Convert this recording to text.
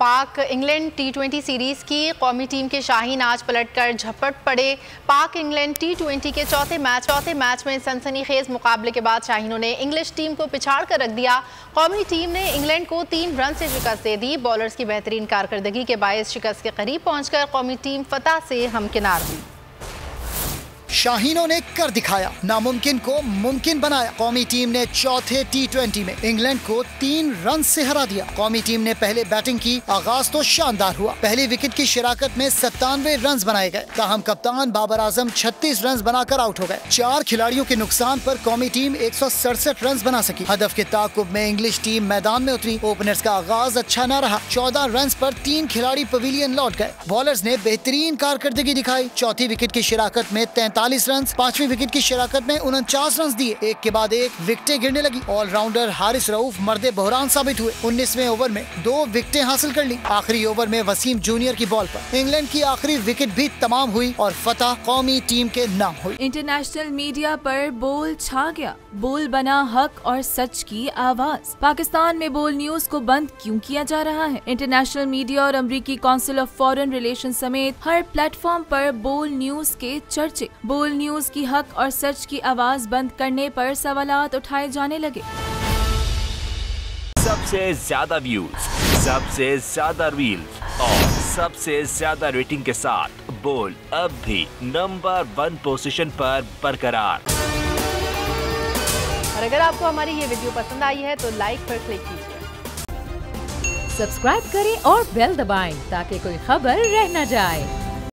पाक इंग्लैंड टी20 सीरीज की कौमी टीम के शाहीन आज पलटकर झपट पड़े। पाक इंग्लैंड टी20 के चौथे मैच में सनसनीखेज मुकाबले के बाद शाहीनों ने इंग्लिश टीम को पिछाड़ कर रख दिया। कौमी टीम ने इंग्लैंड को 3 रन से शिकस्त दे दी। बॉलर्स की बेहतरीन कारकर्दगी के बायस शिकस्त के करीब पहुंचकर कौमी टीम फतह से हमकिनार हुई। शाहीनों ने कर दिखाया, नामुमकिन को मुमकिन बनाया। कौमी टीम ने चौथे टी20 में इंग्लैंड को 3 रन से हरा दिया। कौमी टीम ने पहले बैटिंग की, आगाज तो शानदार हुआ। पहली विकेट की शिराकत में 97 रन बनाए गए। ताहम कप्तान बाबर आजम 36 रन बनाकर आउट हो गए। 4 खिलाड़ियों के नुकसान पर कौमी टीम 167 रन बना सकी। हदफ के ताकुब में इंग्लिश टीम मैदान में उतरी। ओपनर्स का आगाज अच्छा न रहा। 14 रन पर 3 खिलाड़ी पवेलियन लौट गए। बॉलर्स ने बेहतरीन कारकर्दगी दिखाई। चौथी विकेट की शिराकत में 43 रन, 5वीं विकेट की शिराकत में 49 रन दिए। एक के बाद एक विकेटें गिरने लगी। ऑलराउंडर हारिस रऊफ मर्दे बहरान साबित हुए। 19वें ओवर में 2 विकेटें हासिल कर ली। आखिरी ओवर में वसीम जूनियर की बॉल पर इंग्लैंड की आखिरी विकेट भी तमाम हुई और फतह कौमी टीम के नाम हुई। इंटरनेशनल मीडिया पर बोल छा गया। बोल बना हक और सच की आवाज। पाकिस्तान में बोल न्यूज को बंद क्यों किया जा रहा है? इंटरनेशनल मीडिया और अमरीकी काउंसिल ऑफ फॉरेन रिलेशन समेत हर प्लेटफॉर्म पर बोल न्यूज के चर्चे। बोल न्यूज की हक और सच की आवाज बंद करने पर सवालात उठाए जाने लगे। सबसे ज्यादा व्यूज, सबसे ज्यादा रील्स और सबसे ज्यादा रेटिंग के साथ बोल अब भी नंबर 1 पोजीशन पर बरकरार। और अगर आपको हमारी ये वीडियो पसंद आई है तो लाइक पर क्लिक कीजिए। सब्सक्राइब करें और बेल दबाएं ताकि कोई खबर रह न जाए।